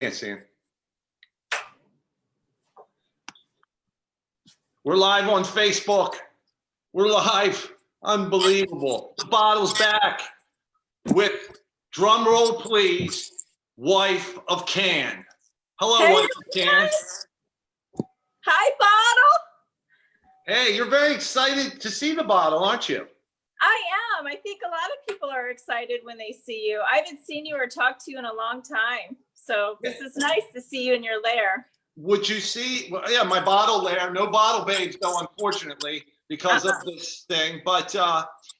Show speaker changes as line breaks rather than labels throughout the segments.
Can't see him. We're live on Facebook. We're live. Unbelievable. The bottle's back with, drum roll please, wife of Can. Hello,
hey,
wife of Can.
Hi, Bottle.
Hey, you're very excited to see the bottle, aren't you?
I am. I think a lot of people are excited when they see you. I haven't seen you or talked to you in a long time. So this is nice to see you in your lair.
Would you see, well, yeah, my bottle lair, no bottle babes though, unfortunately, because of this thing. But,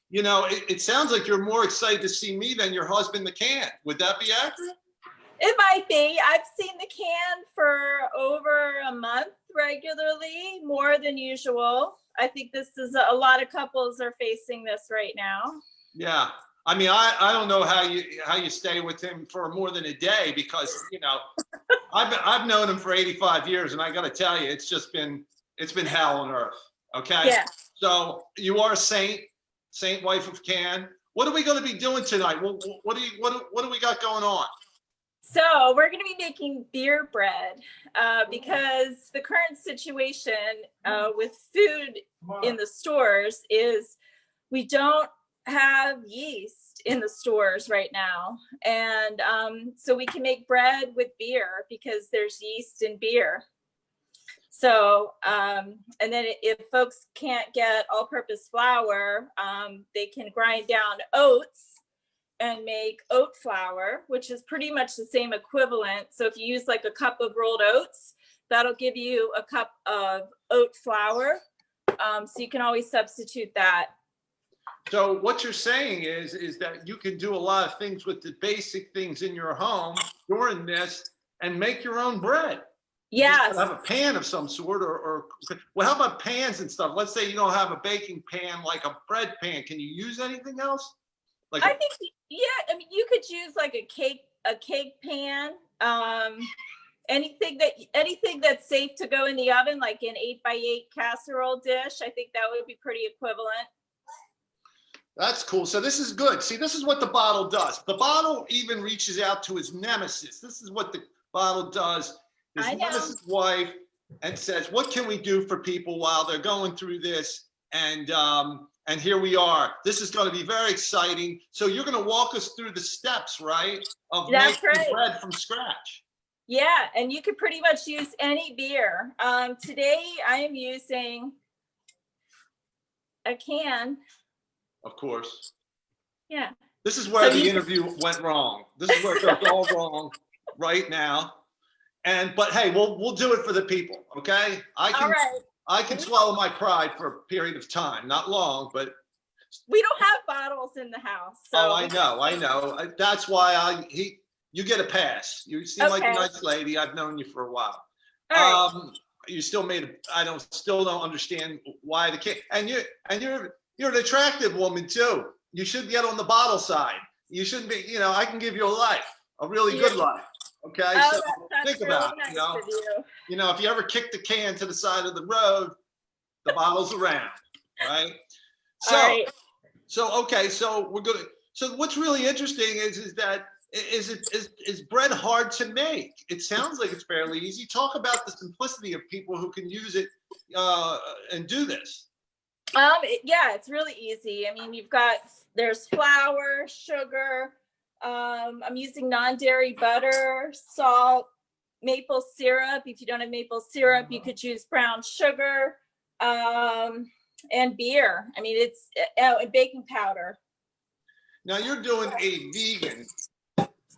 you know, it sounds like you're more excited to see me than your husband, the Can. Would that be accurate?
It might be. I've seen the Can for over a month regularly, more than usual. I think this is a lot of couples are facing this right now. Yeah.
I mean, I don't know how you stay with him for more than a day because, you know, I've known him for 85 years and I got to tell you, it's been hell on earth. Okay.
Yeah.
So you are a saint wife of Can. What are we going to be doing tonight? What do we got going on?
So we're going to be making beer bread because the current situation with food in the stores is we don't have yeast in the stores right now. And so we can make bread with beer because there's yeast in beer. So, and then if folks can't get all-purpose flour, they can grind down oats and make oat flour, which is pretty much the same equivalent. So if you use like a cup of rolled oats, that'll give you a cup of oat flour. So you can always substitute that.
So what you're saying is that you can do a lot of things with the basic things in your home during this and make your own bread.
Yes.
Have a pan of some sort or well, how about pans and stuff? Let's say you don't have a baking pan like a bread pan. Can you use anything else? Like
I think, yeah, I mean, you could use like a cake pan, anything that's safe to go in the oven, like an 8x8 casserole dish. I think that would be pretty equivalent.
That's cool. So this is good. See, this is what the bottle does. The bottle even reaches out to his nemesis. This is what the bottle does. His nemesis wife and says, what can we do for people while they're going through this? And here we are. This is going to be very exciting. So you're going to walk us through the steps, right? Of making bread from scratch.
Yeah, and you could pretty much use any beer. Today I am using a Can.
Of course.
Yeah.
This is where the interview went wrong. This is where it goes all wrong right now. But hey, we'll do it for the people, okay? I can swallow my pride for a period of time, not long, but
we don't have bottles in the house. So.
Oh, I know. That's why you get a pass. You seem like a nice lady. I've known you for a while. You still still don't understand why the kid. And you're an attractive woman too. You should get on the bottle side. You shouldn't be. You know, I can give you a life, a really good life. Okay, so think about it. You know, if you ever kick the can to the side of the road, the bottle's around, right? So we're gonna. So what's really interesting is that is bread hard to make? It sounds like it's fairly easy. Talk about the simplicity of people who can use it and do this.
Yeah, it's really easy. I mean, there's flour, sugar. I'm using non-dairy butter, salt, maple syrup. If you don't have maple syrup, you could use brown sugar, and beer. I mean, it's baking powder.
Now you're doing a vegan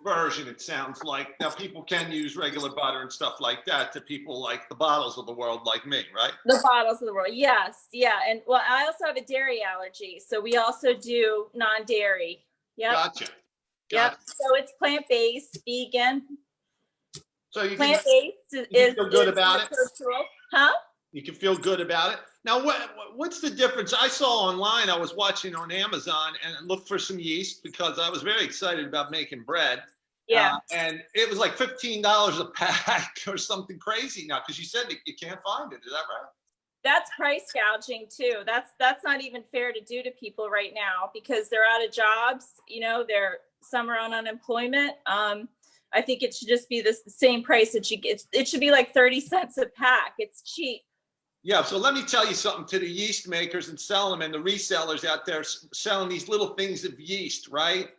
version, it sounds like. Now people can use regular butter and stuff like that to people like the bottles of the world like me, right?
The bottles of the world, yes. Yeah, and well, I also have a dairy allergy, so we also do non-dairy. Yep.
Gotcha.
Yep. So it's plant-based, vegan.
So you
plant-based
is feel good about it.
Huh?
You can feel good about it. Now, what's the difference? I saw online. I was watching on Amazon and looked for some yeast because I was very excited about making bread.
Yeah.
And it was like $15 a pack or something crazy now because you said that you can't find it. Is that right?
That's price gouging too. That's not even fair to do to people right now because they're out of jobs. You know, some are on unemployment. I think it should just be the same price that you get. It should be like 30 cents a pack. It's cheap.
Yeah, so let me tell you something to the yeast makers and sell them and the resellers out there selling these little things of yeast, right?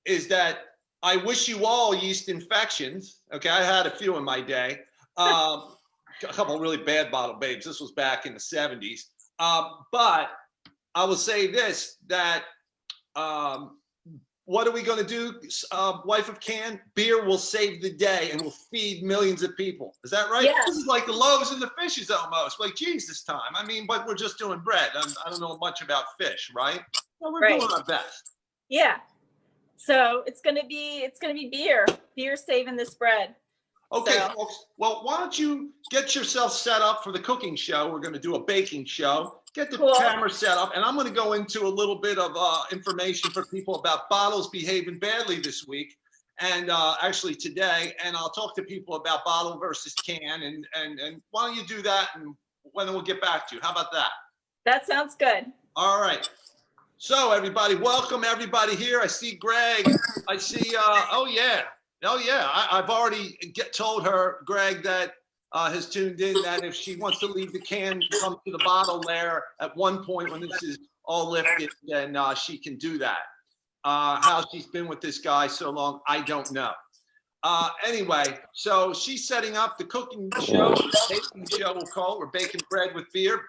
Is that I wish you all yeast infections. Okay, I had a few in my day. A couple of really bad bottle babes. This was back in the 70s. But I will say this, that what are we going to do, wife of Can? Beer will save the day and will feed millions of people. Is that right?
Yes.
This is like the loaves and the fishes almost. Like, geez, this time. I mean, but we're just doing bread. I don't know much about fish, right? Well, we're doing our best.
Yeah. So it's gonna be beer. Beer saving this bread.
Okay,
So.
folks. Well, why don't you get yourself set up for the cooking show? We're going to do a baking show. Get the camera set up, and I'm going to go into a little bit of information for people about bottles behaving badly this week, and actually today. And I'll talk to people about bottle versus can, and why don't you do that, and then we'll get back to you. How about that?
That sounds good.
All right. So everybody, welcome everybody here. I see Greg. I see. Oh yeah. I've already told her, Greg, that has tuned in, that if she wants to leave the can, come to the bottle there at one point when this is all lifted, then she can do that. How she's been with this guy so long, I don't know. Anyway, so she's setting up the cooking show, baking show, we'll call it. We're baking bread with beer.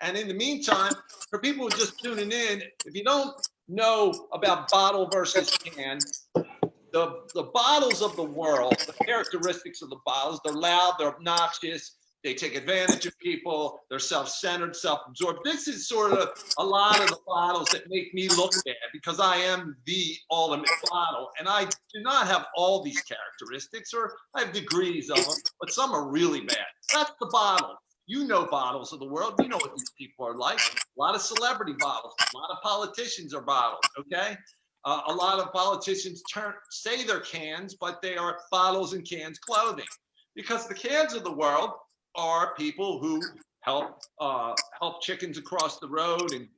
And in the meantime, for people who are just tuning in, if you don't know about bottle versus can, the bottles of the world, the characteristics of the bottles, they're loud, they're obnoxious, they take advantage of people, they're self-centered, self-absorbed. This is sort of a lot of the bottles that make me look bad because I am the ultimate bottle. And I do not have all these characteristics, or I have degrees of them, but some are really bad. That's the bottle. You know bottles of the world. You know what these people are like. A lot of celebrity bottles, a lot of politicians are bottles, okay? A lot of politicians say they're cans, but they are bottles and cans clothing, because the cans of the world are people who help chickens across the road and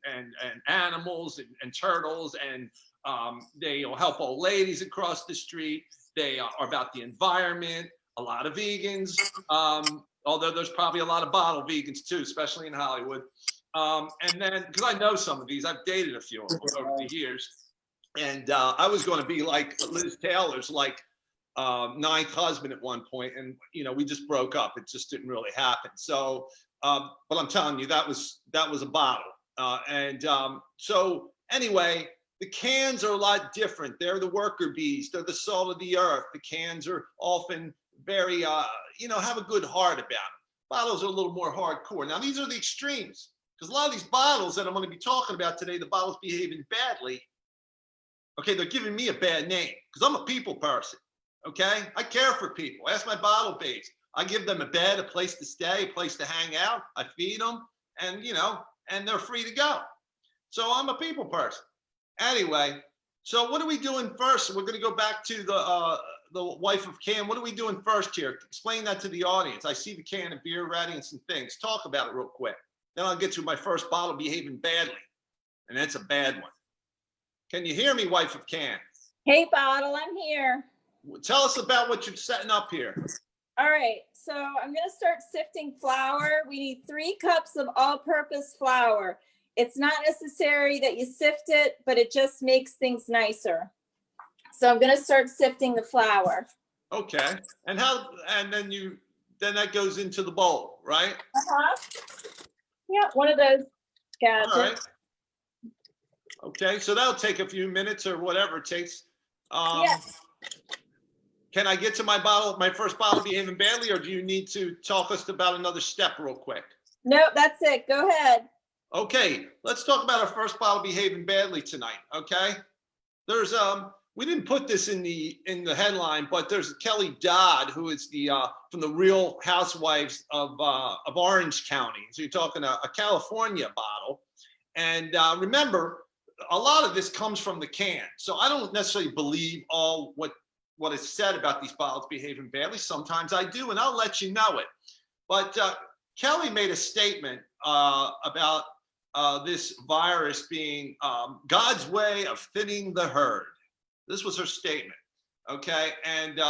animals and turtles, and they help old ladies across the street. They are about the environment. A lot of vegans, although there's probably a lot of bottle vegans too, especially in Hollywood. And then, because I know some of these, I've dated a few of them over the years. And I was going to be like Liz Taylor's ninth husband at one point, and we just broke up. It just didn't really happen. So, but I'm telling you, that was a bottle. So anyway, the cans are a lot different. They're the worker bees. They're the salt of the earth. The cans are often very, have a good heart about them. Bottles are a little more hardcore. Now these are the extremes, because a lot of these bottles that I'm going to be talking about today, the bottles behaving badly. Okay, they're giving me a bad name because I'm a people person. Okay, I care for people. Ask my bottle babes. I give them a bed, a place to stay, a place to hang out. I feed them, and and they're free to go. So I'm a people person. Anyway, so what are we doing first? We're going to go back to the wife of Can. What are we doing first here? Explain that to the audience. I see the can of beer ready and some things. Talk about it real quick. Then I'll get to my first bottle behaving badly, and that's a bad one. Can you hear me, wife of Can?
Hey, bottle, I'm here.
Tell us about what you're setting up here.
All right, so I'm going to start sifting flour. We need 3 cups of all-purpose flour. It's not necessary that you sift it, but it just makes things nicer. So I'm going to start sifting the flour.
Okay, and then that goes into the bowl, right?
Yeah, one of those gadgets.
All right. Okay, so that'll take a few minutes or whatever it takes.
Yes.
Can I get to my first bottle behaving badly, or do you need to talk us about another step real quick?
No, that's it. Go ahead.
Okay, let's talk about our first bottle behaving badly tonight. Okay, there's we didn't put this in the headline, but there's Kelly Dodd, who is the from the Real Housewives of Orange County. So you're talking a California bottle, and remember, a lot of this comes from the can. So I don't necessarily believe all what is said about these bottles behaving badly. Sometimes I do, and I'll let you know it. But Kelly made a statement about this virus being God's way of thinning the herd. This was her statement. Okay. And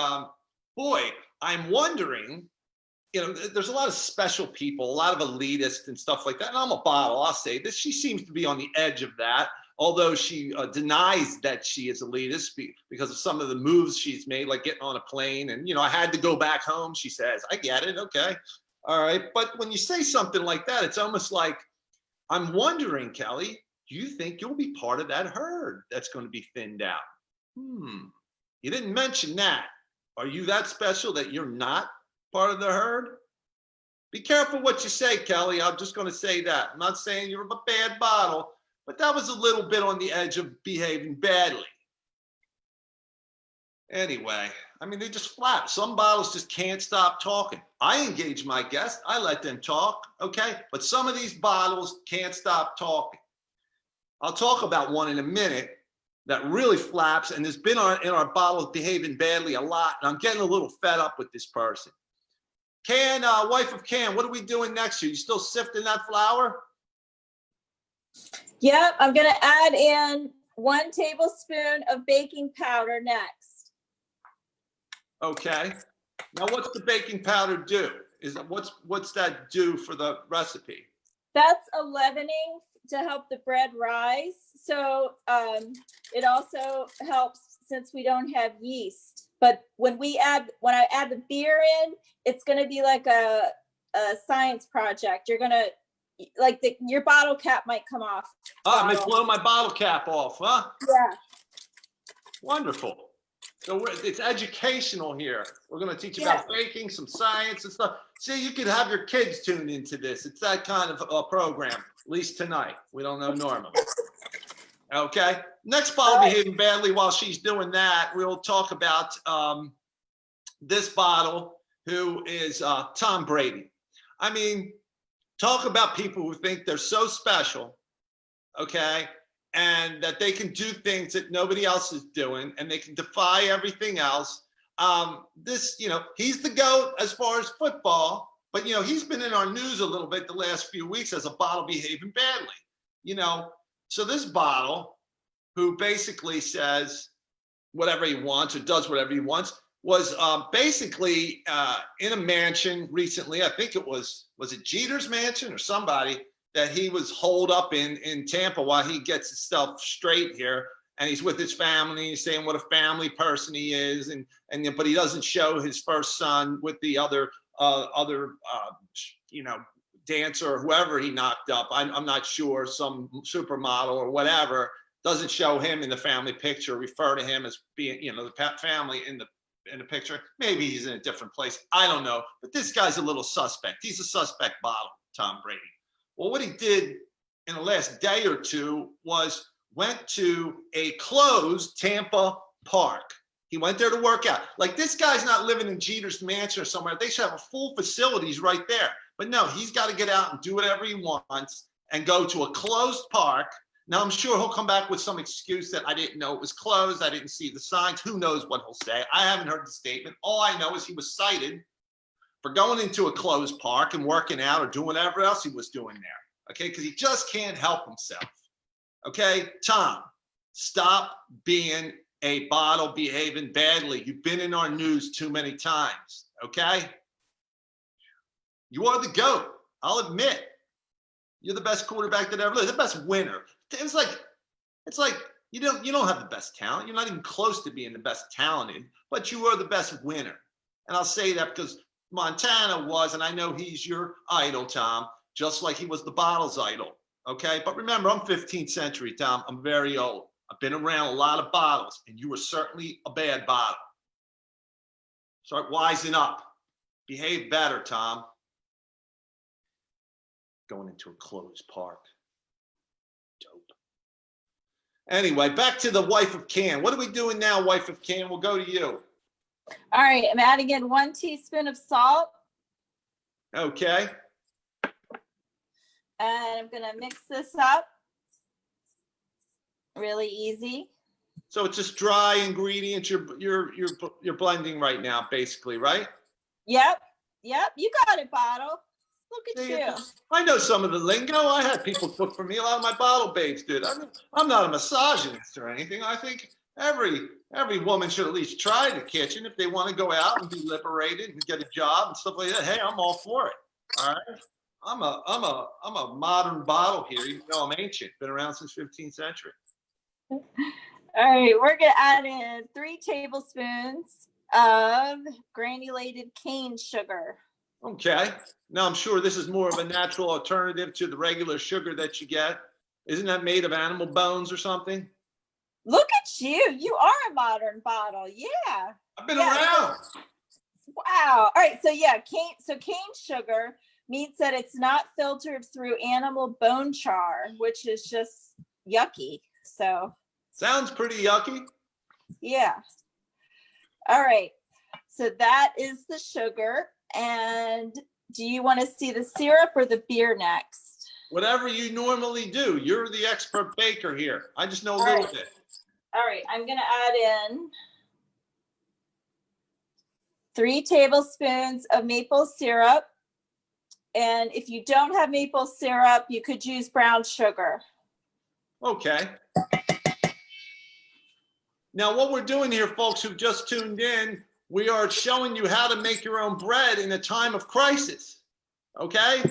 boy, I'm wondering, there's a lot of special people, a lot of elitists and stuff like that. And I'm a bottle, I'll say this. She seems to be on the edge of that, although she denies that she is elitist because of some of the moves she's made, like getting on a plane. And, I had to go back home, she says. I get it. Okay. All right. But when you say something like that, it's almost like, I'm wondering, Kelly, do you think you'll be part of that herd that's going to be thinned out? You didn't mention that. Are you that special that you're not part of the herd? Be careful what you say, Kelly. I'm just going to say that. I'm not saying you're a bad bottle, but that was a little bit on the edge of behaving badly. Anyway, I mean, they just flap. Some bottles just can't stop talking. I engage my guests. I let them talk, okay? But some of these bottles can't stop talking. I'll talk about one in a minute that really flaps and has been in our bottles behaving badly a lot. And I'm getting a little fed up with this person. Can, wife of Can, what are we doing next year? You still sifting that flour?
Yep, I'm gonna add in 1 tablespoon of baking powder next.
Okay. Now what's the baking powder do? What's that do for the recipe?
That's a leavening to help the bread rise. So it also helps since we don't have yeast. But when I add the beer in, it's going to be like a science project. You're going to your bottle cap might come off.
I might blow my bottle cap off, huh?
Yeah.
Wonderful. So it's educational here. We're going to teach you about baking, some science and stuff. See, you could have your kids tune into this. It's that kind of a program, at least tonight. We don't know normally. Okay. Next bottle behaving badly while she's doing that, we'll talk about this bottle, who is Tom Brady. I mean, talk about people who think they're so special, okay, and that they can do things that nobody else is doing, and they can defy everything else. He's the GOAT as far as football, but, he's been in our news a little bit the last few weeks as a bottle behaving badly, So this bottle, who basically says whatever he wants or does whatever he wants, was basically in a mansion recently. I think it was it Jeter's mansion or somebody that he was holed up in Tampa while he gets his stuff straight here. And he's with his family. He's saying what a family person he is, but he doesn't show his first son with the other dancer or whoever he knocked up. I'm not sure, some supermodel or whatever. Doesn't show him in the family picture. Refer to him as being, the family in the picture. Maybe he's in a different place. I don't know. But this guy's a little suspect. He's a suspect bottle, Tom Brady. Well, what he did in the last day or two was went to a closed Tampa park. He went there to work out. Like, this guy's not living in Jeter's mansion or somewhere. They should have a full facilities right there. But no, he's got to get out and do whatever he wants and go to a closed park. Now, I'm sure he'll come back with some excuse that I didn't know it was closed. I didn't see the signs. Who knows what he'll say? I haven't heard the statement. All I know is he was cited for going into a closed park and working out or doing whatever else he was doing there. Okay, because he just can't help himself. Okay, Tom, stop being a bottle behaving badly. You've been in our news too many times. Okay, you are the GOAT. I'll admit, you're the best quarterback that ever lived, the best winner. It's like you don't have the best talent. You're not even close to being the best talented, but you are the best winner. And I'll say that because Montana was, and I know he's your idol, Tom, just like he was the bottle's idol. Okay, but remember, I'm 15th century, Tom. I'm very old. I've been around a lot of bottles, and you were certainly a bad bottle. Start wising up. Behave better, Tom. Going into a closed park. Dope. Anyway, back to the wife of Can. What are we doing now, wife of Can? We'll go to you.
All right, I'm adding in 1 teaspoon of salt.
Okay.
And I'm gonna mix this up. Really easy.
So it's just dry ingredients you're blending right now, basically, right?
Yep. You got it, bottle. Look at you.
I know some of the lingo. I had people cook for me. A lot of my bottle babes did. I'm not a misogynist or anything. I think every Every woman should at least try the kitchen if they want to go out and be liberated and get a job and stuff like that. Hey, I'm all for it. All right. I'm a modern bottle here, even though I'm ancient. Been around since 15th century.
All right, we're gonna add in 3 tablespoons of granulated cane sugar.
Okay. Now I'm sure this is more of a natural alternative to the regular sugar that you get. Isn't that made of animal bones or something?
Look at you. You are a modern bottle. Yeah.
I've been around.
Wow. All right. So yeah, cane sugar means that it's not filtered through animal bone char, which is just yucky. So
sounds pretty yucky.
Yeah. All right. So that is the sugar. And do you want to see the syrup or the beer next?
Whatever you normally do. You're the expert baker here. I just know a little bit.
All right. I'm going to add in 3 tablespoons of maple syrup. And if you don't have maple syrup, you could use brown sugar.
Okay. Now, what we're doing here, folks who just tuned in, we are showing you how to make your own bread in a time of crisis. Okay?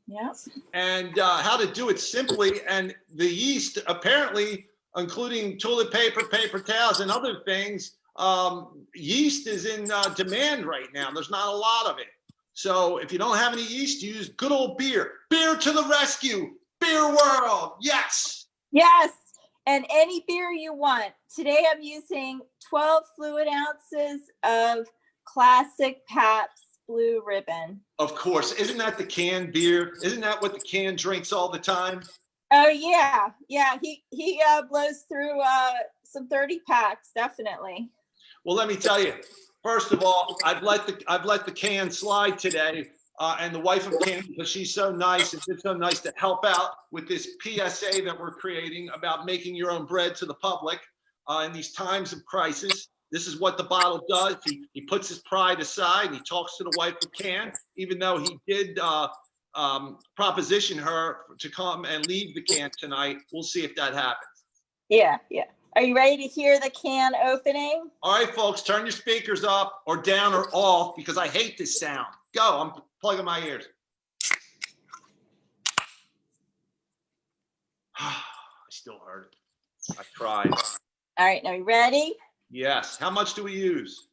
Yeah.
And how to do it simply. And the yeast, apparently, including toilet paper, paper towels, and other things, yeast is in demand right now. There's not a lot of it. So if you don't have any yeast, use good old beer. Beer to the rescue. Beer world. Yes.
Yes. And any beer you want. Today I'm using 12 fluid ounces of classic Pabst Blue Ribbon.
Of course. Isn't that the canned beer? Isn't that what the can drinks all the time?
Oh yeah. Yeah. He blows through some 30 packs, definitely.
Well, let me tell you. First of all, I've let the can slide today, and the wife of Can, because she's so nice and it's so nice to help out with this PSA that we're creating about making your own bread to the public in these times of crisis. This is what the bottle does. He puts his pride aside and he talks to the wife of Can, even though he did proposition her to come and leave the can tonight. We'll see if that happens.
Yeah, yeah. Are you ready to hear the can opening?
All right, folks, turn your speakers up or down or off because I hate this sound. Go, I'm plugging my ears. I still heard it. I tried.
All right, now you ready?
Yes. How much do we use?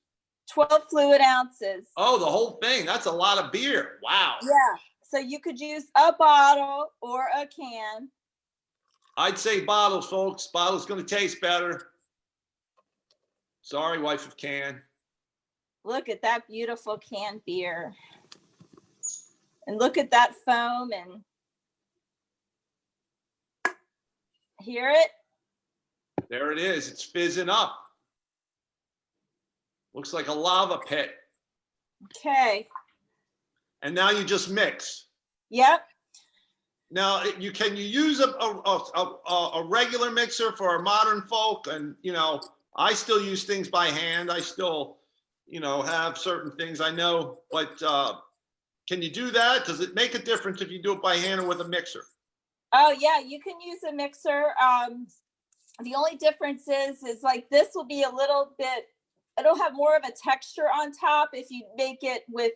12 fluid ounces.
Oh, the whole thing. That's a lot of beer. Wow.
Yeah. So you could use a bottle or a can.
I'd say bottles, folks. Bottles going to taste better. Sorry, wife of Can.
Look at that beautiful canned beer. And look at that foam and hear it?
There it is. It's fizzing up. Looks like a lava pit.
Okay.
And now you just mix.
Yep.
Now, can you use a regular mixer for our modern folk? And, you know, I still use things by hand. I still, you know, have certain things I know. But can you do that? Does it make a difference if you do it by hand or with a mixer?
Oh, yeah, you can use a mixer. The only difference is like this will be a little bit, it'll have more of a texture on top if you make it with,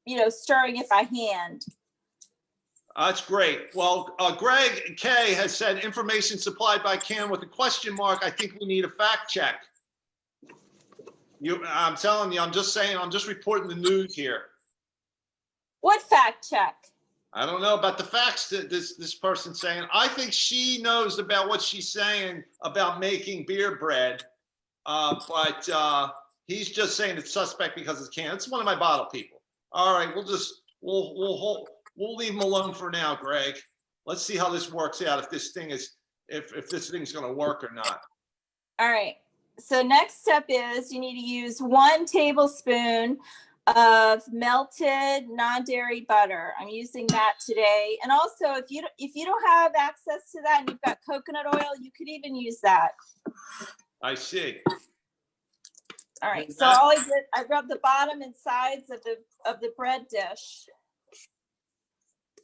you know, stirring it by hand.
That's great. Well, Greg K has said information supplied by Can with a question mark. I think we need a fact check. I'm telling you, I'm just saying, I'm just reporting the news here.
What fact check?
I don't know about the facts that this person's saying. I think she knows about what she's saying about making beer bread, but he's just saying it's suspect because it's Can. It's one of my bottle people. All right, we'll leave him alone for now, Greg. Let's see how this works out. If this thing's going to work or not.
All right. So next step is you need to use 1 tablespoon of melted non-dairy butter. I'm using that today. And also, if you don't have access to that and you've got coconut oil, you could even use that.
I see.
All right. So all I did, I rubbed the bottom and sides of the bread dish.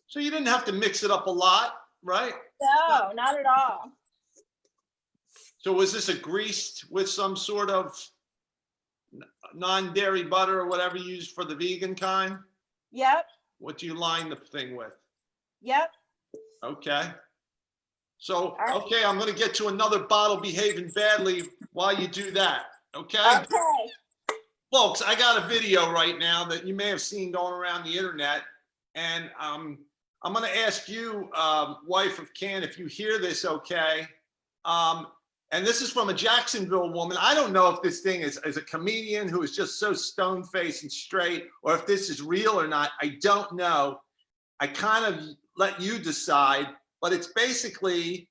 So you didn't have to mix it up a lot, right?
No, not at all.
So was this a greased with some sort of non-dairy butter or whatever you use for the vegan kind?
Yep.
What do you line the thing with?
Yep.
Okay. So, okay, I'm going to get to another bottle behaving badly while you do that. Okay.
Okay.
Folks, I got a video right now that you may have seen going around the internet. And I'm going to ask you, wife of Ken, if you hear this, okay. And this is from a Jacksonville woman. I don't know if this thing is a comedian who is just so stone-faced and straight, or if this is real or not. I don't know. I kind of let you decide, but it's basically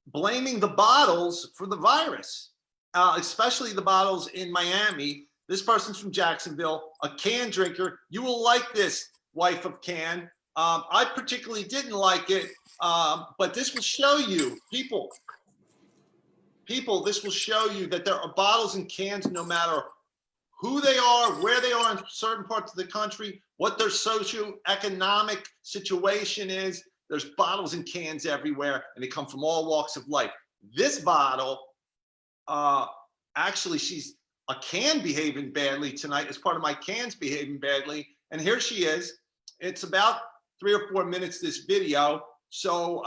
blaming the bottles for the virus, especially the bottles in Miami. This person's from Jacksonville, a can drinker. You will like this, wife of Can. I particularly didn't like it, but this will show you, people, this will show you that there are bottles and cans no matter who they are, where they are in certain parts of the country, what their socioeconomic situation is. There's bottles and cans everywhere, and they come from all walks of life. This bottle, actually, she's a can behaving badly tonight as part of my cans behaving badly. And here she is. It's about 3 or 4 minutes, this video. So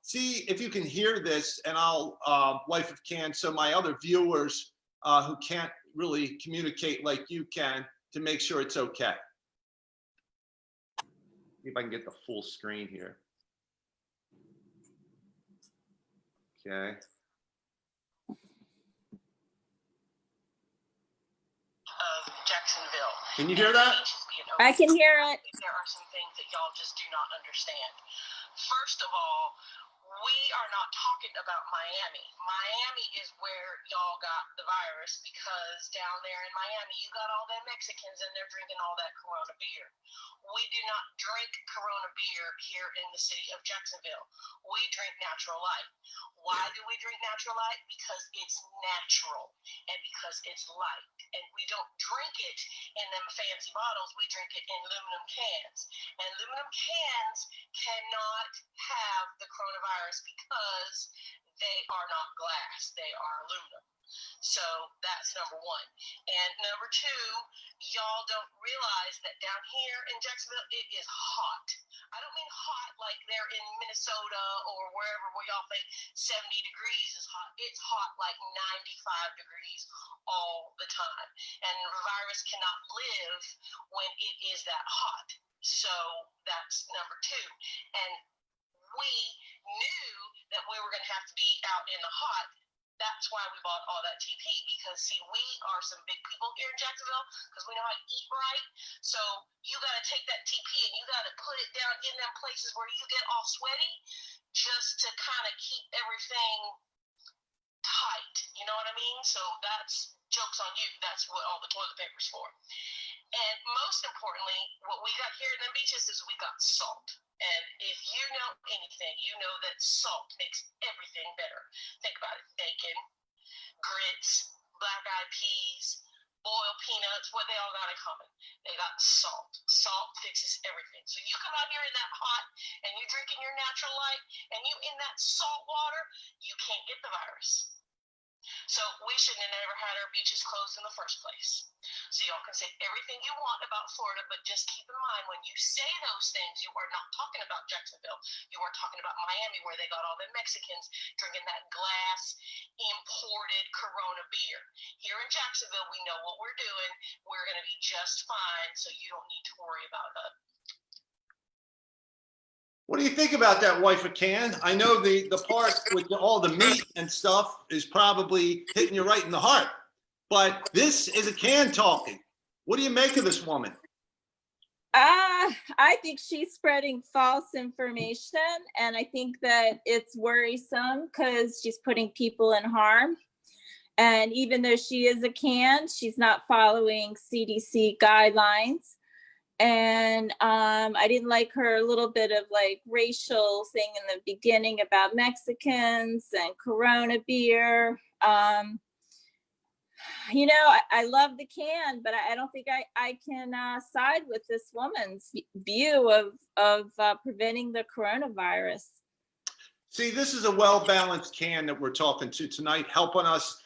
see if you can hear this, and I'll, wife of Can, so my other viewers who can't really communicate like you can, to make sure it's okay. See if I can get the full screen here. Okay.
Jacksonville.
Can you hear that?
I can hear it.
There are some things that y'all just do not understand. First of all, we are not talking about Miami. Miami is where y'all got the virus, because down there in Miami, you got all them Mexicans and they're drinking all that Corona beer. We do not drink Corona beer here in the city of Jacksonville. We drink natural light. Why do we drink natural light? Because it's natural and because it's light. And we don't drink it in them fancy bottles. We drink it in aluminum cans. And aluminum cans cannot have the coronavirus because they are not glass. They are aluminum. So that's number one. And number two, y'all don't realize that down here in Jacksonville, it is hot. I don't mean hot like they're in Minnesota or wherever where y'all think 70 degrees is hot. It's hot like 95 degrees all the time. And the virus cannot live when it is that hot. So that's number two. And we knew that we were going to have to be out in the hot. That's why we bought all that TP, because see, we are some big people here in Jacksonville because we know how to eat right. So you got to take that TP and you got to put it down in them places where you get all sweaty, just to kind of keep everything tight. You know what I mean? So that's joke's on you. That's what all the toilet paper's for. And most importantly, what we got here in them beaches is we got salt. And if you know anything, you know that salt makes everything better. Think about it. Bacon, grits, black-eyed peas, boiled peanuts, what they all got in common. They got salt. Salt fixes everything. So you come out here in that hot and you're drinking your natural light and you in that salt water, you can't get the virus. So we shouldn't have never had our beaches closed in the first place. So y'all can say everything you want about Florida, but just keep in mind when you say those things, you are not talking about Jacksonville. You are talking about Miami, where they got all the Mexicans drinking that glass imported Corona beer. Here in Jacksonville, we know what we're doing. We're going to be just fine, so you don't need to worry about it.
What do you think about that, wife of Can? I know the part with all the meat and stuff is probably hitting you right in the heart, but this is a can talking. What do you make of this woman?
I think she's spreading false information, and I think that it's worrisome because she's putting people in harm. And even though she is a can, she's not following CDC guidelines. And I didn't like her little bit of like racial thing in the beginning about Mexicans and Corona beer. You know, I love the can, but I don't think I can side with this woman's view of preventing the coronavirus.
See, this is a well-balanced can that we're talking to tonight, helping us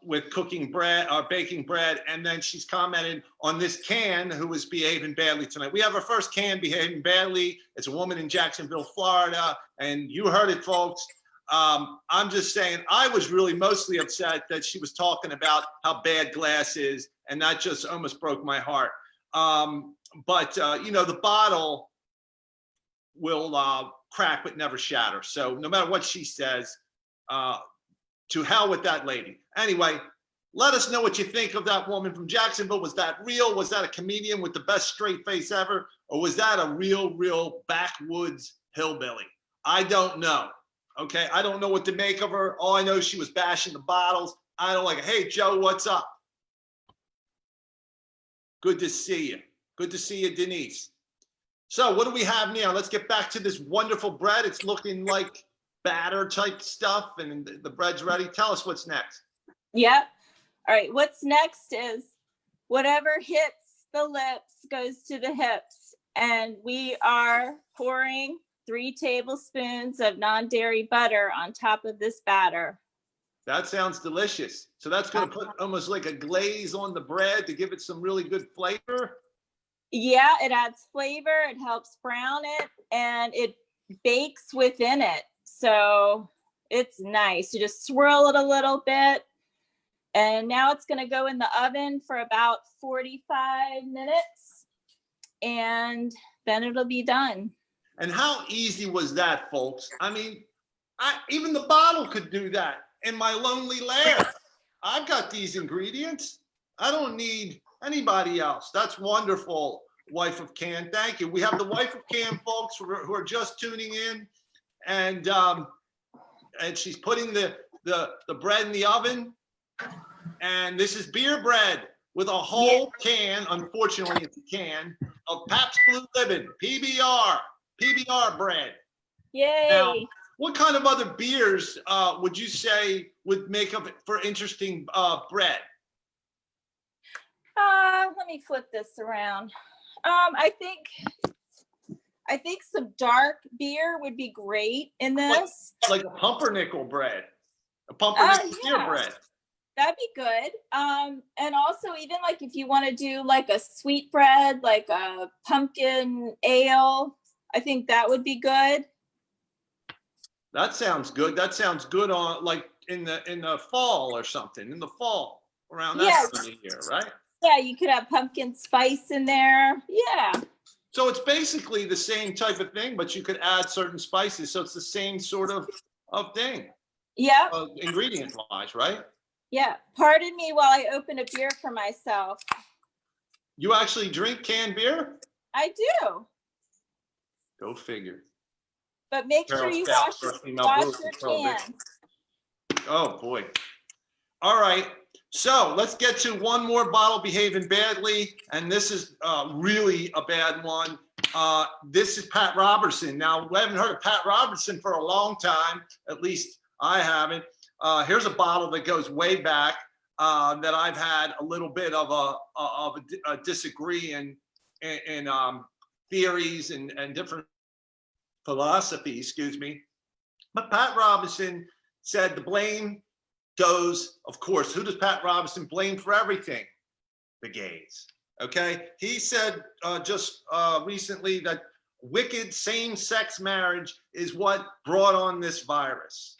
with cooking bread, baking bread, and then she's commented on this can who is behaving badly tonight. We have our first can behaving badly. It's a woman in Jacksonville, Florida, and you heard it, folks. I'm just saying, I was really mostly upset that she was talking about how bad glass is, and that just almost broke my heart. But you know, the bottle will crack but never shatter. So no matter what she says, to hell with that lady. Anyway, let us know what you think of that woman from Jacksonville. Was that real? Was that a comedian with the best straight face ever? Or was that a real backwoods hillbilly? I don't know. Okay, I don't know what to make of her. All I know is she was bashing the bottles. I don't like it. Hey, Joe, what's up? Good to see you. Good to see you, Denise. So what do we have now? Let's get back to this wonderful bread. It's looking like batter type stuff, and the bread's ready. Tell us what's next.
Yep. All right. What's next is whatever hits the lips goes to the hips. And we are pouring 3 tablespoons of non-dairy butter on top of this batter.
That sounds delicious. So that's going to put almost like a glaze on the bread to give it some really good flavor.
Yeah, it adds flavor. It helps brown it, and it bakes within it. So it's nice. You just swirl it a little bit. And now it's going to go in the oven for about 45 minutes. And then it'll be done.
And how easy was that, folks? I mean, even the bottle could do that in my lonely lair. I've got these ingredients. I don't need anybody else. That's wonderful, Wife of Can. Thank you. We have the Wife of Can, folks, who are just tuning in. And she's putting the bread in the oven. And this is beer bread with a whole can, unfortunately it's a can, of Pabst Blue Ribbon, PBR bread.
Yay.
Now, what kind of other beers would you say would make up for interesting bread?
Let me flip this around. I think some dark beer would be great in this.
Like a pumpernickel bread, a pumpernickel beer bread.
That'd be good. And also even like if you want to do like a sweet bread, like a pumpkin ale, I think that would be good.
That sounds good. That sounds good on like in the fall or something, in the fall around that time of year, right?
Yeah, you could have pumpkin spice in there. Yeah.
So it's basically the same type of thing, but you could add certain spices. So it's the same sort of thing.
Yeah.
Ingredient wise, right?
Yeah. Pardon me while I open a beer for myself.
You actually drink canned beer?
I do.
Go figure.
But make sure you wash your cans.
Oh boy. All right. So let's get to one more bottle behaving badly. And this is really a bad one. This is Pat Robertson. Now, we haven't heard of Pat Robertson for a long time. At least I haven't. Here's a bottle that goes way back that I've had a little bit of a disagree in theories and different philosophy, excuse me. But Pat Robertson said the blame goes, of course, who does Pat Robertson blame for everything? The gays. Okay. He said just recently that wicked same-sex marriage is what brought on this virus.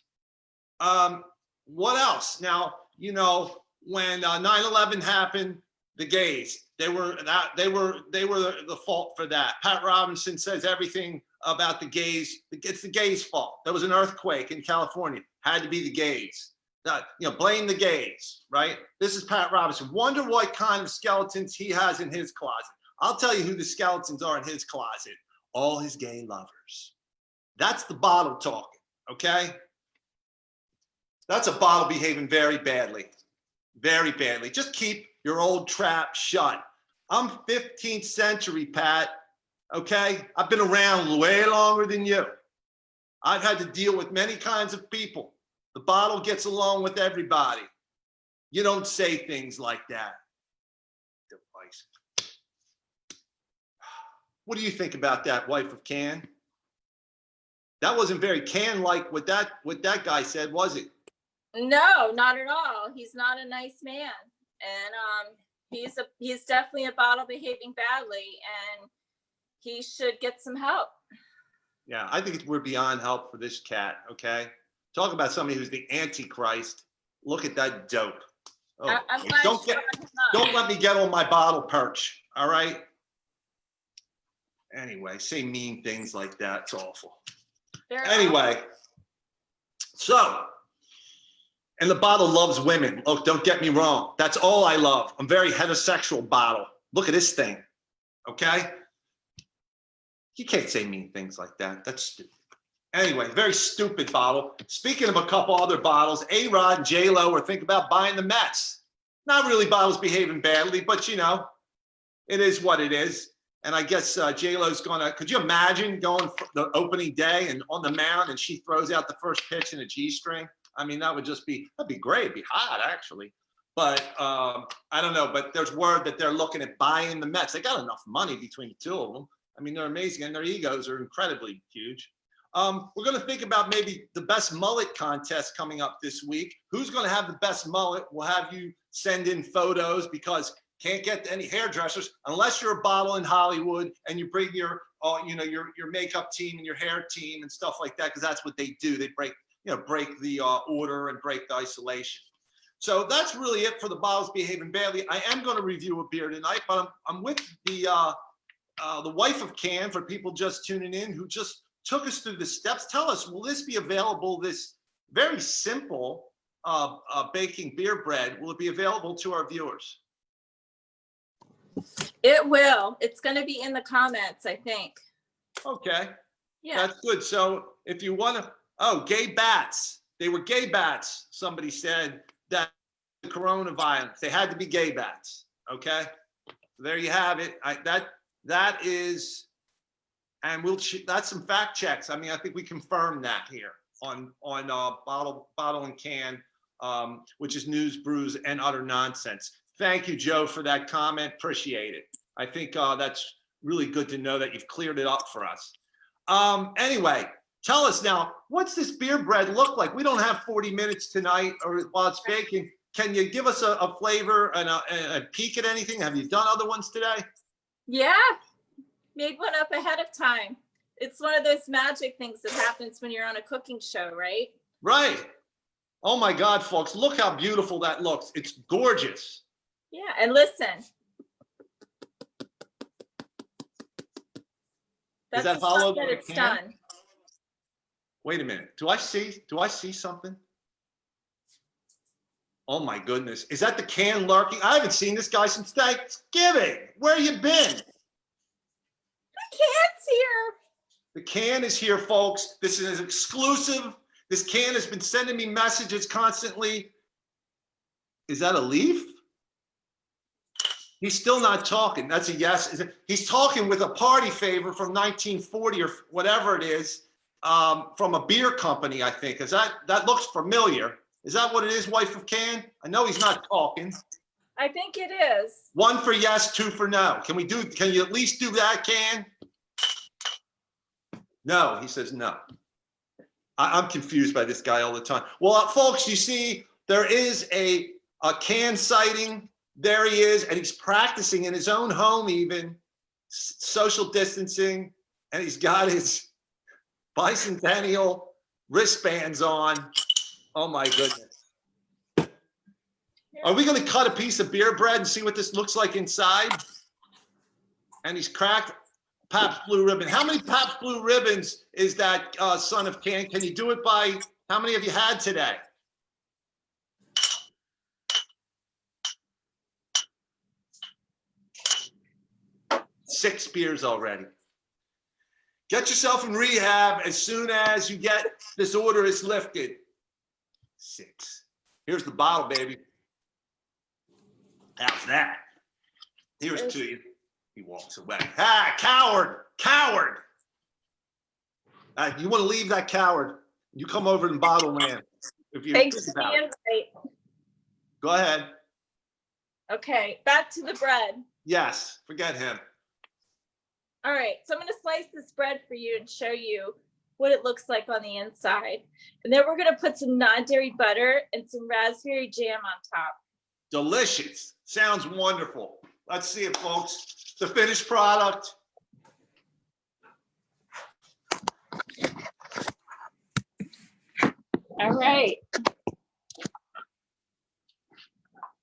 What else? Now, you know, when 9/11 happened, the gays, they were the fault for that. Pat Robertson says everything about the gays, it's the gays' fault. There was an earthquake in California, had to be the gays. You know, blame the gays, right? This is Pat Robertson. Wonder what kind of skeletons he has in his closet. I'll tell you who the skeletons are in his closet. All his gay lovers. That's the bottle talking, okay? That's a bottle behaving very badly. Very badly. Just keep your old trap shut. I'm 15th century, Pat, okay? I've been around way longer than you. I've had to deal with many kinds of people. The bottle gets along with everybody. You don't say things like that. Device. What do you think about that, Wife of Can? That wasn't very can-like what that guy said, was it?
No, not at all. He's not a nice man. And he's definitely a bottle behaving badly, and he should get some help.
Yeah, I think we're beyond help for this cat, okay? Talk about somebody who's the Antichrist. Look at that dope. Oh,
I'm glad
don't let me get on my bottle perch, all right? Anyway, say mean things like that. It's awful. Anyway, so, and the bottle loves women. Look, don't get me wrong. That's all I love. I'm very heterosexual bottle. Look at this thing, okay? You can't say mean things like that. That's stupid. Anyway, very stupid bottle. Speaking of a couple other bottles, A-Rod and J-Lo are thinking about buying the Mets. Not really bottles behaving badly, but you know, it is what it is. And I guess J-Lo's gonna, could you imagine going for the opening day and on the mound and she throws out the first pitch in a G-string? I mean, that'd be great. It'd be hot, actually. But I don't know, but there's word that they're looking at buying the Mets. They got enough money between the two of them. I mean, they're amazing and their egos are incredibly huge. We're going to think about maybe the best mullet contest coming up this week. Who's going to have the best mullet? We'll have you send in photos because can't get to any hairdressers unless you're a bottle in Hollywood and you bring your, your makeup team and your hair team and stuff like that, because that's what they do. They break the order and break the isolation. So that's really it for the bottles behaving badly. I am going to review a beer tonight, but I'm with the wife of Can, for people just tuning in, who just took us through the steps. Tell us, will this be available, this very simple baking beer bread, will it be available to our viewers?
It will. It's going to be in the comments, I think.
Okay.
Yeah.
That's good. So if you want to, gay bats. They were gay bats. Somebody said that the coronavirus, they had to be gay bats. Okay. So there you have it. That is, and that's some fact checks. I mean, I think we confirmed that here on Bottle and Can, which is News, Brews, and Utter Nonsense. Thank you, Joe, for that comment. Appreciate it. I think that's really good to know that you've cleared it up for us. Anyway, tell us now, what's this beer bread look like? We don't have 40 minutes tonight or while it's baking. Can you give us a flavor and a peek at anything? Have you done other ones today?
Yeah, made one up ahead of time. It's one of those magic things that happens when you're on a cooking show, right?
Right. Oh my God, folks, look how beautiful that looks. It's gorgeous.
Yeah, and listen. That's
that hollow
that it's done.
Wait a minute. Do I see something? Oh my goodness. Is that the can lurking? I haven't seen this guy since Thanksgiving. Where you been?
The can's here.
The can is here, folks. This is exclusive. This can has been sending me messages constantly. Is that a leaf? He's still not talking. That's a yes. He's talking with a party favor from 1940 or whatever it is, from a beer company, I think. That looks familiar. Is that what it is, wife of Can? I know he's not talking.
I think it is. 1
for yes, 2 for no. Can you at least do that, Can? No, he says no. I'm confused by this guy all the time. Well, folks, you see, there is a Can sighting. There he is, and he's practicing in his own home, even social distancing, and he's got his bicentennial wristbands on. Oh my goodness. Are we going to cut a piece of beer bread and see what this looks like inside? And he's cracked Pabst Blue Ribbon. How many Pabst Blue Ribbons is that son of Can? Can you do it by, how many have you had today? Six beers already. Get yourself in rehab as soon as you get this order is lifted. 6. Here's the bottle, baby. How's that? Here's to you. He walks away. Ah, coward, coward. You want to leave that coward? You come over in bottle land. If you
Thanks for the invite.
Go ahead.
Okay, back to the bread.
Yes, forget him.
All right, so I'm going to slice this bread for you and show you what it looks like on the inside. And then we're gonna put some non-dairy butter and some raspberry jam on top.
Delicious. Sounds wonderful. Let's see it, folks. The finished product.
All right.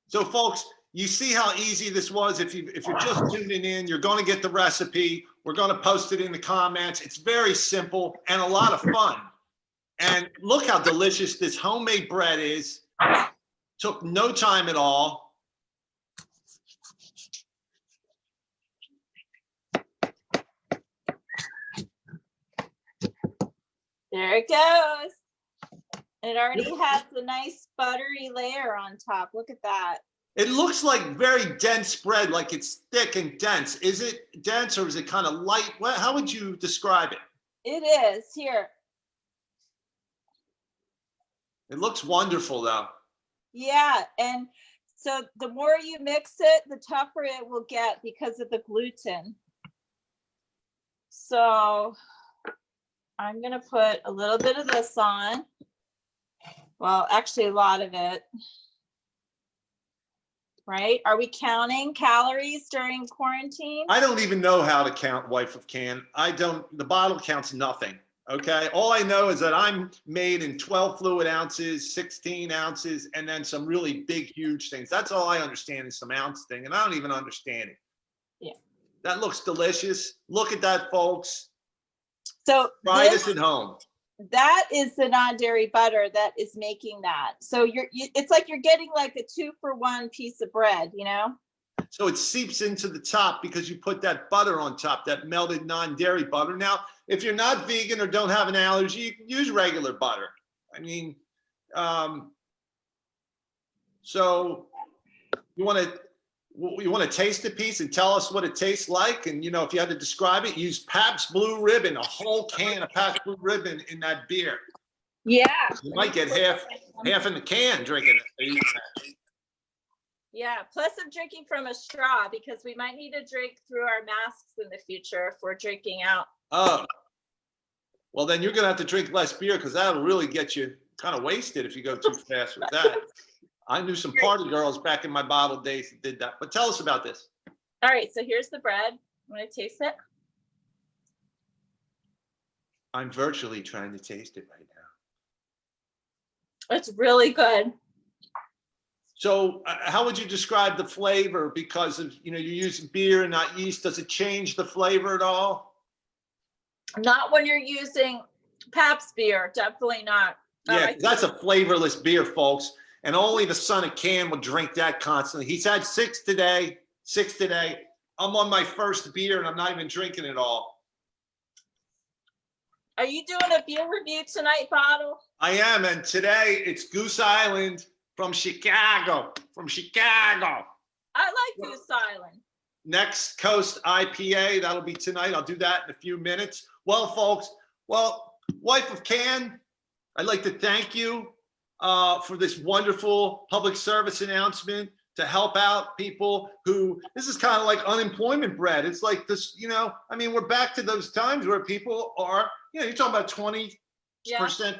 So, folks, you see how easy this was. If you're just tuning in, you're going to get the recipe. We're going to post it in the comments. It's very simple and a lot of fun. And look how delicious this homemade bread is. Took no time at all.
There it goes. It already has a nice buttery layer on top. Look at that.
It looks like very dense bread, like it's thick and dense. Is it dense or is it kind of light? How would you describe it?
It is. Here.
It looks wonderful, though.
Yeah. And so the more you mix it, the tougher it will get because of the gluten. So I'm going to put a little bit of this on. Well, actually a lot of it. Right? Are we counting calories during quarantine?
I don't even know how to count, wife of Can. I don't, the bottle counts nothing. Okay. All I know is that I'm made in 12 fluid ounces, 16 ounces, and then some really big, huge things. That's all I understand is some ounce thing. And I don't even understand it.
Yeah.
That looks delicious. Look at that, folks.
So
Try this at home.
That is the non-dairy butter that is making that. So it's like you're getting like a 2-for-1 piece of bread, you know?
So it seeps into the top because you put that butter on top, that melted non-dairy butter. Now, if you're not vegan or don't have an allergy, you can use regular butter. I mean, so you want to taste the piece and tell us what it tastes like? And, you know, if you had to describe it, use Pabst Blue Ribbon, a whole can of Pabst Blue Ribbon in that beer.
Yeah.
You might get half in the can drinking it.
Yeah, plus I'm drinking from a straw because we might need to drink through our masks in the future if we're drinking out.
Oh, well, then you're going to have to drink less beer because that'll really get you kind of wasted if you go too fast with that. I knew some party girls back in my bottle days that did that. But tell us about this.
All right, so here's the bread. Want to taste it?
I'm virtually trying to taste it right now.
It's really good.
So how would you describe the flavor? Because of, you know, you're using beer and not yeast. Does it change the flavor at all?
Not when you're using Pabst beer. Definitely not.
Yeah, that's a flavorless beer, folks. And only the son of Can will drink that constantly. He's had six today. I'm on my first beer and I'm not even drinking it all.
Are you doing a beer review tonight, Bottle?
I am. And today it's Goose Island from Chicago.
I like Goose Island.
Next Coast IPA. That'll be tonight. I'll do that in a few minutes. Well, folks, wife of Can, I'd like to thank you for this wonderful public service announcement to help out people who, this is kind of like unemployment bread. It's like this, you know, I mean, we're back to those times where people are, you know, you're talking about 20%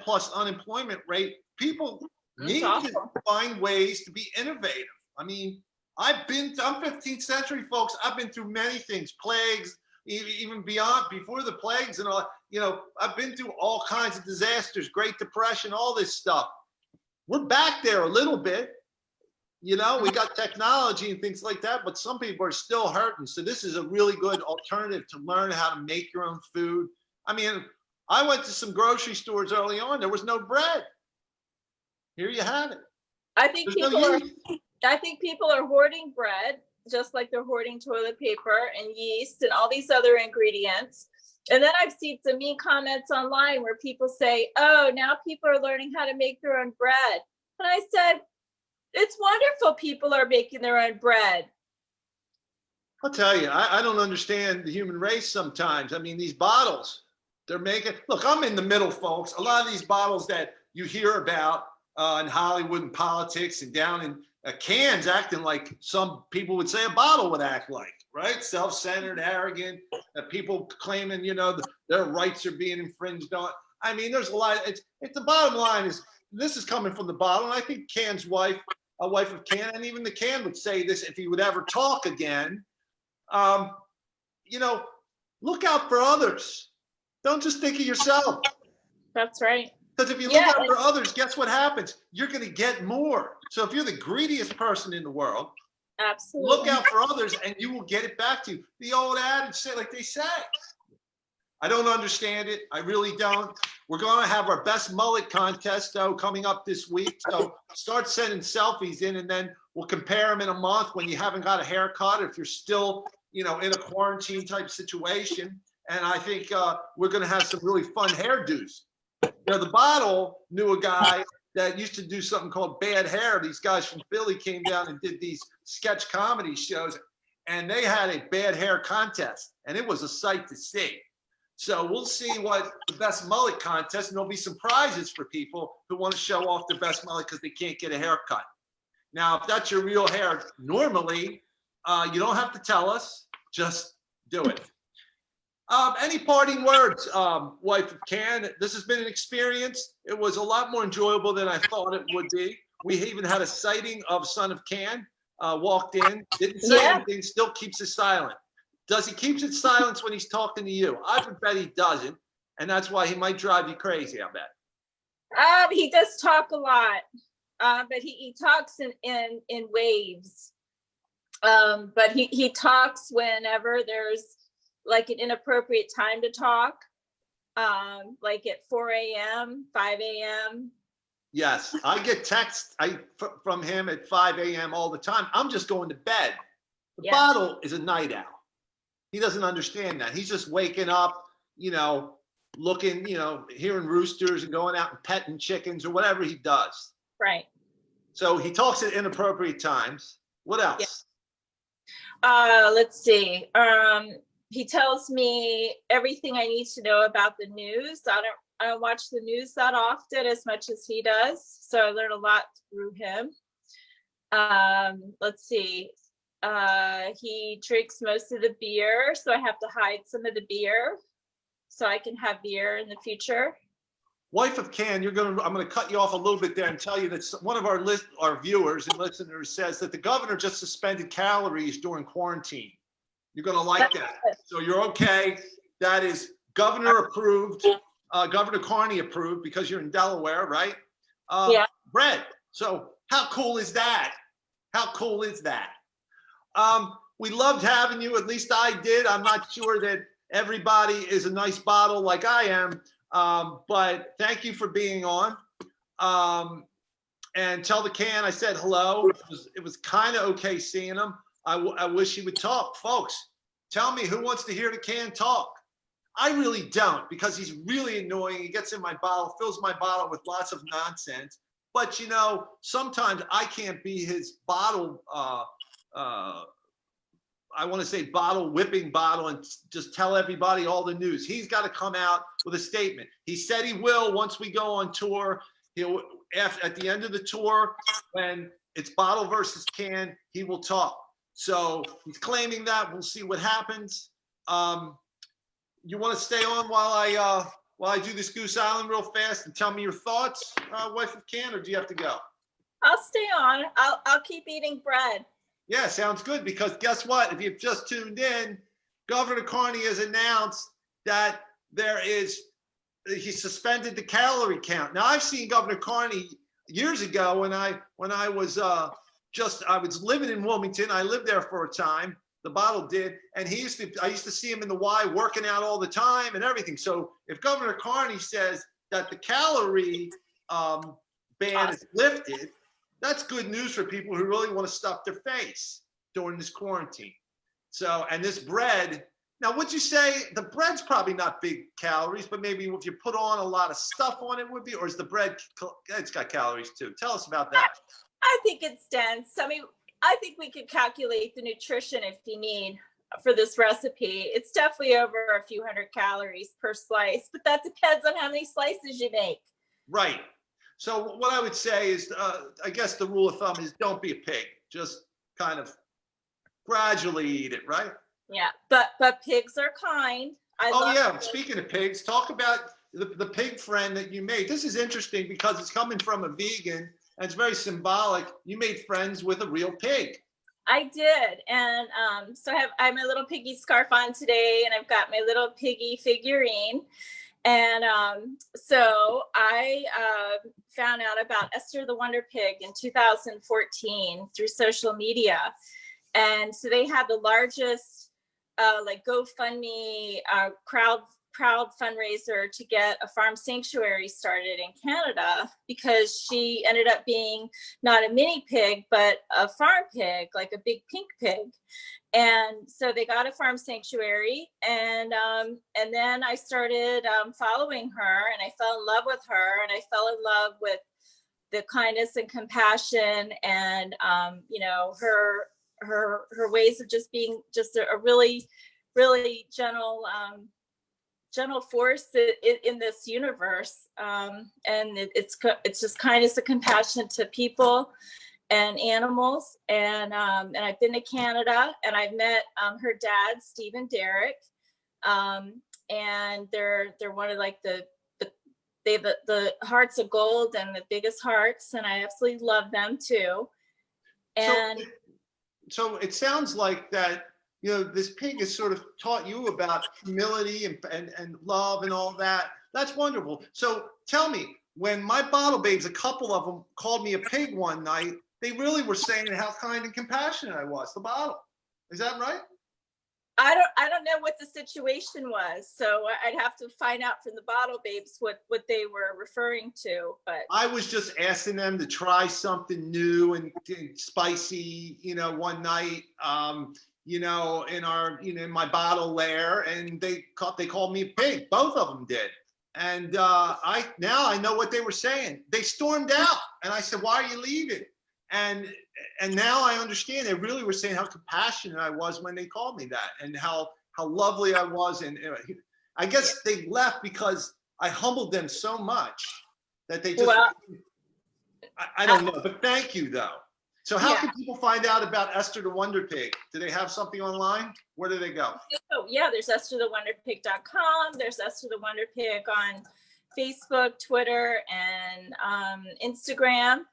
plus unemployment rate. People need to find ways to be innovative. I mean, I'm 15th century, folks. I've been through many things, plagues, even beyond, before the plagues and all, you know, I've been through all kinds of disasters, Great Depression, all this stuff. We're back there a little bit, you know, we got technology and things like that, but some people are still hurting. So this is a really good alternative to learn how to make your own food. I mean, I went to some grocery stores early on. There was no bread. Here you have it.
I think people are hoarding bread, just like they're hoarding toilet paper and yeast and all these other ingredients. And then I've seen some mean comments online where people say, oh, now people are learning how to make their own bread. And I said, it's wonderful people are making their own bread.
I'll tell you, I don't understand the human race sometimes. I mean, these bottles, they're making, look, I'm in the middle, folks. A lot of these bottles that you hear about in Hollywood and politics and down in cans acting like some people would say a bottle would act like, right? Self-centered, arrogant, people claiming, you know, their rights are being infringed on. I mean, there's a lot. It's the bottom line is this is coming from the bottom. And I think Can's wife, a wife of Can, and even the Can would say this if he would ever talk again. You know, look out for others. Don't just think of yourself.
That's right.
Because if you look out for others, guess what happens? You're going to get more. So if you're the greediest person in the world,
absolutely,
look out for others and you will get it back to you. The old adage, say like they say. I don't understand it. I really don't. We're going to have our best mullet contest, though, coming up this week. So start sending selfies in, and then we'll compare them in a month when you haven't got a haircut, if you're still, in a quarantine type situation. And I think we're going to have some really fun hairdos. The Bottle knew a guy that used to do something called Bad Hair. These guys from Philly came down and did these sketch comedy shows, and they had a bad hair contest, and it was a sight to see. So we'll see what the best mullet contest, and there'll be some prizes for people who want to show off their best mullet because they can't get a haircut. Now, if that's your real hair, normally you don't have to tell us, just do it. Any parting words, wife of Can? This has been an experience. It was a lot more enjoyable than I thought it would be. We even had a sighting of son of Can, walked in, didn't say anything, still keeps it silent. Does he keep his silence when he's talking to you? I would bet he doesn't, and that's why he might drive you crazy, I bet.
He does talk a lot, but he talks in waves. But he talks whenever there's like an inappropriate time to talk, like at 4 a.m., 5 a.m.
Yes, I get texts from him at 5 a.m. all the time. I'm just going to bed. The Bottle is a night owl. He doesn't understand that. He's just waking up, looking, hearing roosters and going out and petting chickens or whatever he does.
Right.
So he talks at inappropriate times. What else?
Let's see. He tells me everything I need to know about the news. I don't watch the news that often as much as he does, so I learn a lot through him. Let's see. He drinks most of the beer, so I have to hide some of the beer so I can have beer in the future.
Wife of Can, I'm going to cut you off a little bit there and tell you that one of our viewers and listeners says that the governor just suspended calories during quarantine. You're going to like that. So you're okay. That is governor approved, Governor Carney approved, because you're in Delaware, right? Bread. So how cool is that? How cool is that? We loved having you. At least I did. I'm not sure that everybody is a nice bottle like I am, but thank you for being on. And tell the Can I said hello. It was kind of okay seeing him. I wish he would talk. Folks, tell me who wants to hear the Can talk. I really don't, because he's really annoying. He gets in my bottle, fills my bottle with lots of nonsense. But, sometimes I can't be his bottle I want to say bottle whipping bottle and just tell everybody all the news. He's got to come out with a statement. He said he will once we go on tour. He'll at the end of the tour, when it's bottle versus can, he will talk. So he's claiming that. We'll see what happens. You want to stay on while I do this Goose Island real fast and tell me your thoughts, wife of Can, or do you have to go?
I'll stay on. I'll keep eating bread.
Yeah, sounds good, because guess what? If you've just tuned in, Governor Carney has announced that he suspended the calorie count. Now, I've seen Governor Carney years ago when I was I was living in Wilmington. I lived there for a time. The Bottle did, and I used to see him in the Y working out all the time and everything. So if Governor Carney says that the calorie ban is lifted, that's good news for people who really want to stuff their face during this quarantine. So, and this bread, now would you say the bread's probably not big calories, but maybe if you put on a lot of stuff on it would be, or is the bread, it's got calories too? Tell us about that.
I think it's dense. I mean, I think we could calculate the nutrition if you need for this recipe. It's definitely over a few hundred calories per slice, but that depends on how many slices you make.
Right. So what I would say is, I guess the rule of thumb is don't be a pig. Just kind of gradually eat it, right?
Yeah, but pigs are kind.
Speaking of pigs, talk about the pig friend that you made. This is interesting because it's coming from a vegan, and it's very symbolic. You made friends with a real pig.
I did, and so I have my little piggy scarf on today, and I've got my little piggy figurine. And so I found out about Esther the Wonder Pig in 2014 through social media. And so they had the largest like GoFundMe crowd fundraiser to get a farm sanctuary started in Canada, because she ended up being not a mini pig, but a farm pig, like a big pink pig. And so they got a farm sanctuary, and then I started following her, and I fell in love with her, and I fell in love with the kindness and compassion, and you know, her ways of just being just a really, really gentle force in this universe. And it's just kindness and compassion to people and animals. And I've been to Canada, and I've met her dad, Steve and Derek. And they're one of like they have the hearts of gold and the biggest hearts, and I absolutely love them too. And
so it sounds like that, you know, this pig has sort of taught you about humility and love and all that. That's wonderful. So tell me, when my bottle babes, a couple of them called me a pig one night, they really were saying how kind and compassionate I was, the bottle. Is that right?
I don't know what the situation was, so I'd have to find out from the bottle babes what they were referring to. But
I was just asking them to try something new and spicy, you know, one night, you know, in my bottle lair, and they called me a pig. Both of them did. And now I know what they were saying. They stormed out, and I said, "Why are you leaving?" And now I understand. They really were saying how compassionate I was when they called me that, and how lovely I was. And I guess they left because I humbled them so much that they just, well, I don't know. But thank you, though. So how can people find out about Esther the Wonder Pig? Do they have something online? Where do they go?
Oh, yeah, there's EstherTheWonderPig.com. There's Esther the Wonder Pig on Facebook, Twitter, and Instagram.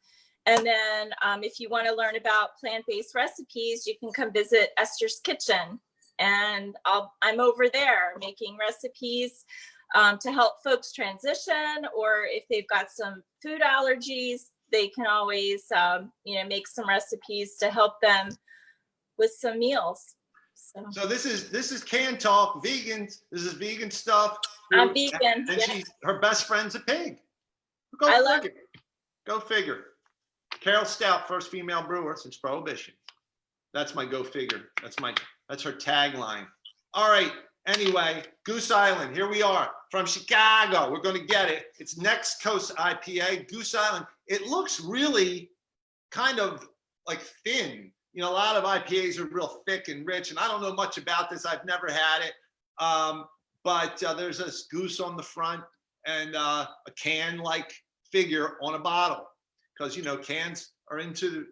And then if you want to learn about plant-based recipes, you can come visit Esther's Kitchen. And I'm over there making recipes to help folks transition, or if they've got some food allergies, they can always, you know, make some recipes to help them with some meals.
So this is Can Talk Vegans. This is vegan stuff.
I'm vegan.
And her best friend's a pig. Go figure. Carol Stout, first female brewer since Prohibition. That's my go figure. That's her tagline. All right. Anyway, Goose Island. Here we are from Chicago. We're going to get it. It's Next Coast IPA, Goose Island. It looks really kind of like thin. You know, a lot of IPAs are real thick and rich, and I don't know much about this. I've never had it. But there's this goose on the front and a can-like figure on a bottle, because, you know, cans are into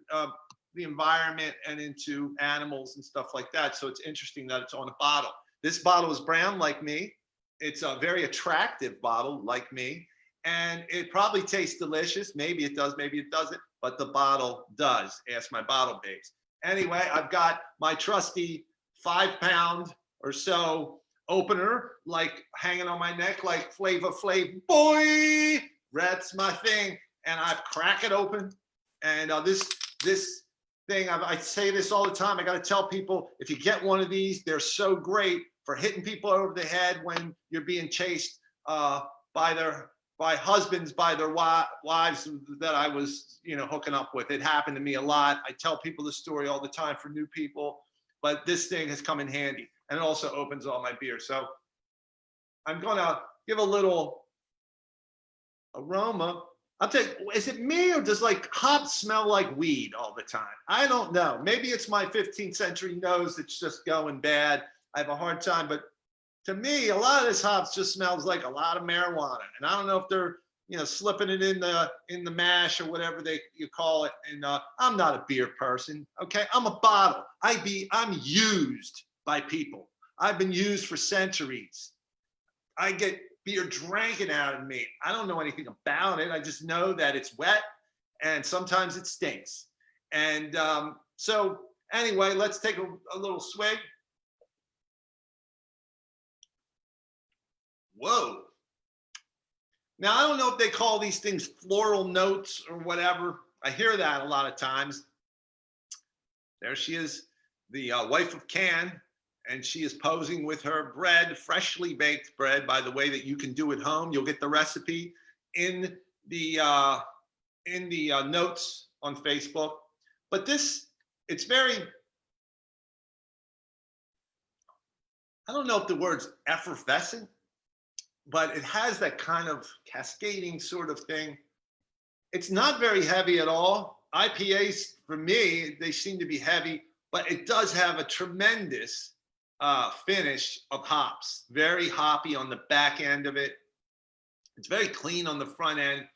the environment and into animals and stuff like that. So it's interesting that it's on a bottle. This bottle is brown like me. It's a very attractive bottle like me. And it probably tastes delicious. Maybe it does, maybe it doesn't, but the bottle does. Ask my bottle babes. Anyway, I've got my trusty 5-pound or so opener, like hanging on my neck, like Flavor Flav, boy, that's my thing. And I crack it open. And this thing, I say this all the time. I got to tell people, if you get one of these, they're so great for hitting people over the head when you're being chased by husbands, by their wives that I was, you know, hooking up with. It happened to me a lot. I tell people the story all the time for new people, but this thing has come in handy, and it also opens all my beer. So I'm gonna give a little aroma. I'll tell you, is it me, or does like hops smell like weed all the time? I don't know. Maybe it's my 15th century nose that's just going bad. I have a hard time, but to me, a lot of this hops just smells like a lot of marijuana. And I don't know if they're, you know, slipping it in the mash or whatever you call it. And I'm not a beer person. Okay, I'm a bottle. I'm used by people. I've been used for centuries. I get beer drinking out of me. I don't know anything about it. I just know that it's wet and sometimes it stinks. And so anyway, let's take a little swig. Whoa. Now, I don't know if they call these things floral notes or whatever. I hear that a lot of times. There she is, the wife of Can, and she is posing with her bread, freshly baked bread, by the way, that you can do at home. You'll get the recipe in the notes on Facebook. But this, it's very, I don't know if the word's effervescent, but it has that kind of cascading sort of thing. It's not very heavy at all. IPAs, for me, they seem to be heavy, but it does have a tremendous finish of hops. Very hoppy on the back end of it. It's very clean on the front end.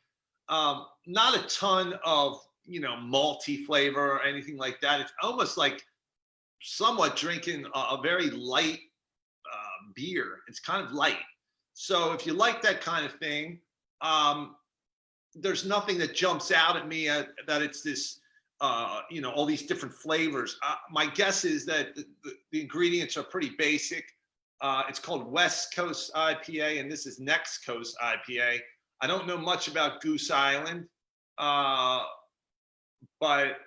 Not a ton of, malty flavor or anything like that. It's almost like somewhat drinking a very light beer. It's kind of light. So if you like that kind of thing, there's nothing that jumps out at me that it's this, all these different flavors. My guess is that the ingredients are pretty basic. It's called West Coast IPA, and this is Next Coast IPA. I don't know much about Goose Island, but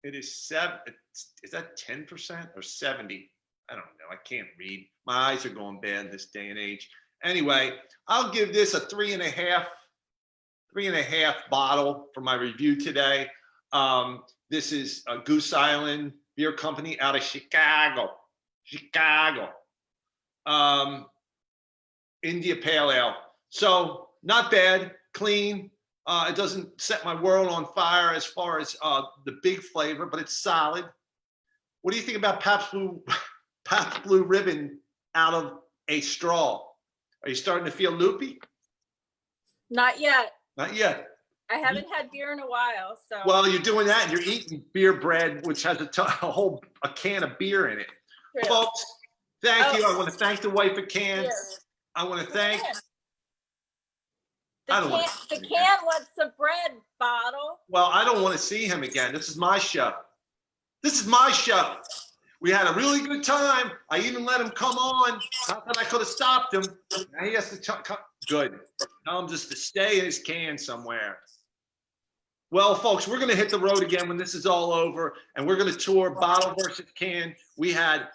it is is that 10% or 70? I don't know. I can't read. My eyes are going bad this day and age. Anyway, I'll give this a 3.5 bottle for my review today. This is a Goose Island Beer Company out of Chicago. India Pale Ale. So not bad, clean. It doesn't set my world on fire as far as the big flavor, but it's solid. What do you think about Pabst Blue Ribbon out of a straw? Are you starting to feel loopy?
Not yet.
Not yet.
I haven't had beer in a while, so.
Well, you're doing that and you're eating beer bread, which has a can of beer in it.
True.
Folks, thank you. I want to thank the wife of Can.
Cheers.
I want to thank.
The can wants a bread bottle.
Well, I don't want to see him again. This is my show. This is my show. We had a really good time. I even let him come on. Not that I could have stopped him. Now he has to come. Good. Tell him just to stay in his can somewhere. Well, folks, we're going to hit the road again when this is all over, and we're going to tour bottle versus can. We had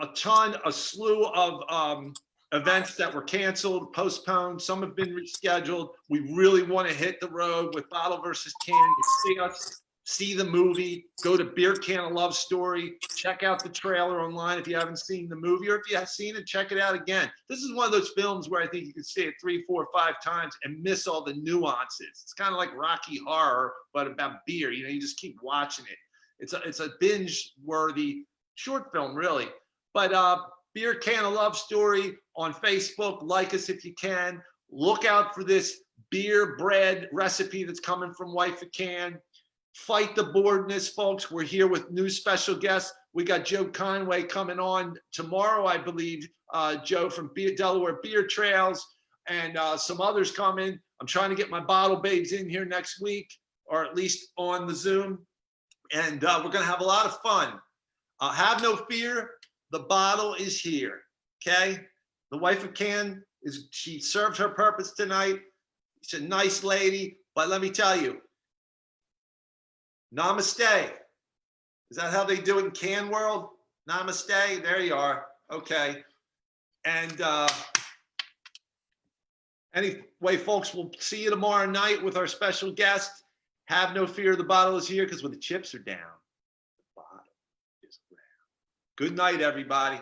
a slew of events that were canceled, postponed. Some have been rescheduled. We really want to hit the road with bottle versus can. See us, see the movie, go to Beer Can of Love Story, check out the trailer online if you haven't seen the movie, or if you have seen it, check it out again. This is one of those films where I think you can see it 3, 4, 5 times and miss all the nuances. It's kind of like Rocky Horror, but about beer. You just keep watching it. It's a binge-worthy short film, really. But Beer Can of Love Story on Facebook. Like us if you can. Look out for this beer bread recipe that's coming from Wife of Can. Fight the boredness, folks. We're here with new special guests. We got Joe Conway coming on tomorrow, I believe. Joe from Delaware Beer Trails, and some others coming. I'm trying to get my bottle babes in here next week, or at least on the Zoom. And we're going to have a lot of fun. Have no fear. The bottle is here. Okay. The wife of Can she served her purpose tonight. She's a nice lady, but let me tell you, namaste. Is that how they do it in Can World? Namaste. There you are. Okay. And anyway, folks, we'll see you tomorrow night with our special guest. Have no fear. The bottle is here because when the chips are down, the bottle is round. Good night, everybody.